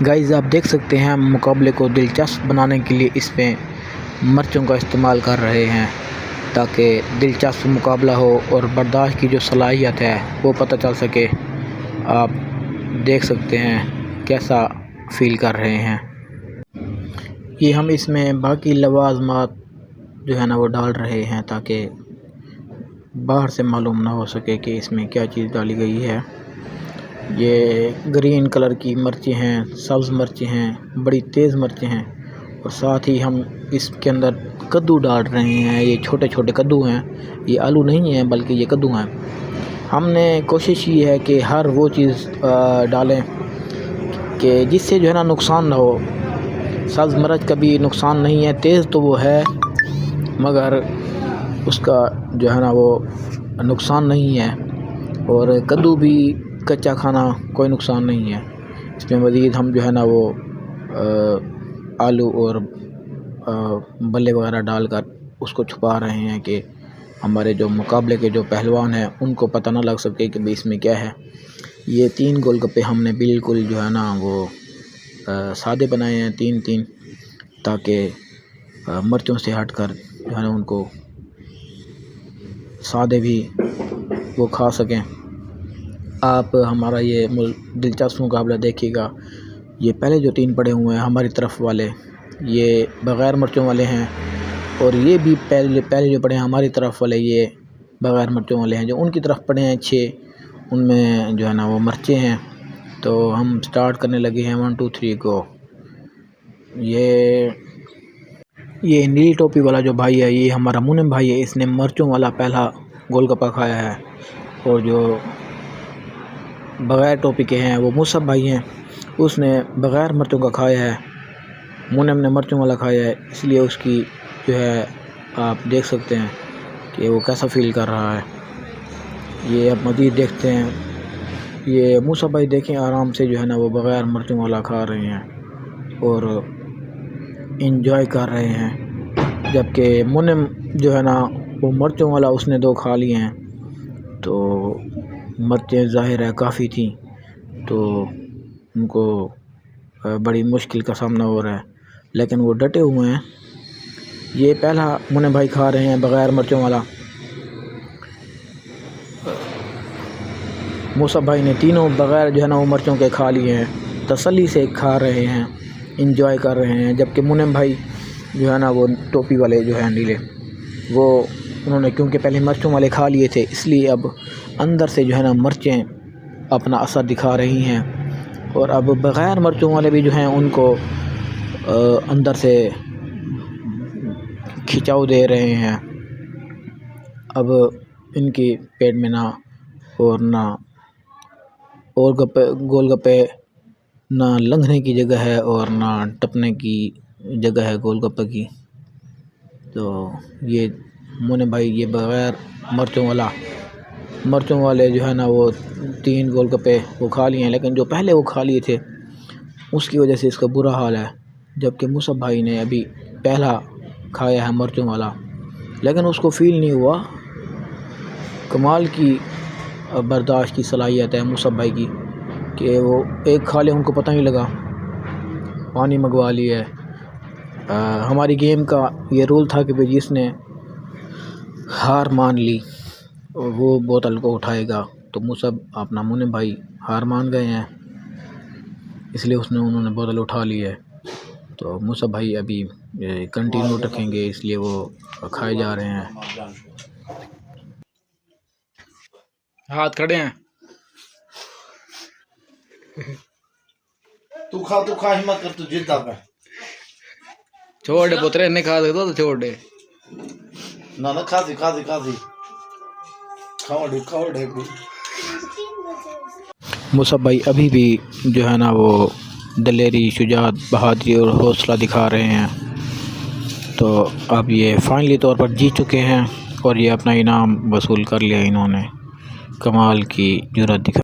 Guys आप देख सकते हैं, हम मुकाबले को दिलचस्प बनाने के लिए इसमें मिर्चों का इस्तेमाल कर रहे हैं ताकि दिलचस्प मुकाबला हो और बर्दाश्त की जो सलाहियत है वो पता चल सके। आप देख सकते हैं कैसा फ़ील कर रहे हैं। ये हम इसमें बाकी लवाज़मात जो है ना वो डाल रहे हैं ताकि बाहर से मालूम ना हो सके कि इसमें क्या चीज़ डाली गई है। ये ग्रीन कलर की मिर्चें हैं, सब्ज़ मिर्चें हैं, बड़ी तेज़ मिर्चें हैं और साथ ही हम इसके अंदर कद्दू डाल रहे हैं। ये छोटे छोटे कद्दू हैं, ये आलू नहीं हैं बल्कि ये कद्दू हैं। हमने कोशिश की है कि हर वो चीज़ डालें कि जिससे जो है ना नुकसान ना हो। सब्ज़ मिर्च कभी नुकसान नहीं है, तेज़ तो वो है मगर उसका जो है ना वो नुकसान नहीं है। और कद्दू भी कच्चा खाना कोई नुकसान नहीं है। इसमें मज़ीद हम जो है ना वो आलू और बल्ले वगैरह डालकर उसको छुपा रहे हैं कि हमारे जो मुकाबले के जो पहलवान हैं उनको पता ना लग सके कि भाई इसमें क्या है। ये 3 गोलगप्पे हमने बिल्कुल जो है ना वो सादे बनाए हैं, 3-3, ताकि मिर्चों से हटकर जो है ना उनको सादे भी वो खा सकें। आप हमारा ये दिलचस्प मुकाबला देखिएगा। ये पहले जो 3 पड़े हुए हैं हमारी तरफ वाले, ये बग़ैर मिर्चों वाले हैं और ये भी पहले जो पड़े हैं हमारी तरफ वाले, ये बग़ैर मिर्चों वाले हैं। जो उनकी तरफ पड़े हैं 6, उनमें जो है ना वो मिर्चें हैं। तो हम स्टार्ट करने लगे हैं, 1 2 3 गो। ये नीली टोपी वाला जो भाई है, ये हमारा मुन्नम भाई है। इसने मिर्चों वाला पहला गोलगप्पा खाया है और जो बग़ैर टोपी के हैं वो मुसब भाई हैं, उसने बग़ैर मिर्चों का खाया है। मुन्नम ने मिर्चों वाला खाया है, इसलिए उसकी जो है आप देख सकते हैं कि वो कैसा फ़ील कर रहा है। ये अब मज़ीद देखते हैं। ये मुसब भाई देखें आराम से जो है ना वो बग़ैर मिर्चों वाला खा रहे हैं और इंजॉय कर रहे हैं, जबकि मुन्नम जो है ना वो मिर्चों वाला उसने 2 खा लिए हैं। तो मिर्चें ज़ाहिर है काफ़ी थी, तो उनको बड़ी मुश्किल का सामना हो रहा है, लेकिन वो डटे हुए हैं। ये पहला मुन्नम भाई खा रहे हैं बग़ैर मिर्चों वाला। मुसब भाई ने तीनों बग़ैर जो है ना वो मिर्चों के खा लिए हैं, तसल्ली से खा रहे हैं, इंजॉय कर रहे हैं। जबकि मुन्नम भाई जो है ना वो टोपी वाले जो हैं नीले, वो उन्होंने क्योंकि पहले मिर्चों वाले खा लिए थे, इसलिए अब अंदर से जो है ना मिर्चें अपना असर दिखा रही हैं और अब बग़ैर मिर्चों वाले भी जो हैं उनको अंदर से खिंचाव दे रहे हैं। अब इनके पेट में ना गोलगप्पे ना लंघने की जगह है और ना टपने की जगह है गोलगप्पे की। तो ये मुन्नम भाई ये बग़ैर मिर्चों वाले जो है ना वो 3 गोलगप्पे वो खा लिए हैं, लेकिन जो पहले वो खा लिए थे उसकी वजह से इसका बुरा हाल है। जबकि मुसब भाई ने अभी पहला खाया है मिर्चों वाला, लेकिन उसको फ़ील नहीं हुआ। कमाल की बर्दाश्त की सलाहियत है मुसब भाई की कि वो एक खा ले उनको पता नहीं लगा, पानी मंगवा लिया है। हमारी गेम का ये रूल था कि भाई जिसने हार मान ली वो बोतल को उठाएगा। तो मुन्नम भाई हार मान गए हैं, इसलिए उन्होंने बोतल उठा ली है। तो मुसब भाई अभी कंटिन्यू रखेंगे, इसलिए वो खाए जा रहे हैं। हाथ खड़े हैं। तू खा हिम्मत कर, तू जीत जाएगा। छोड़ दे पुत्र, नहीं खा सकता तो छोड़ दे ना खा दी खाओ दे। मुसब भाई अभी भी जो है ना वो दलेरी, शुजाअत, बहादुरी और हौसला दिखा रहे हैं। तो अब ये फाइनली तौर पर जीत चुके हैं और ये अपना इनाम वसूल कर लिया इन्होंने। कमाल की जुर्रत दिखा।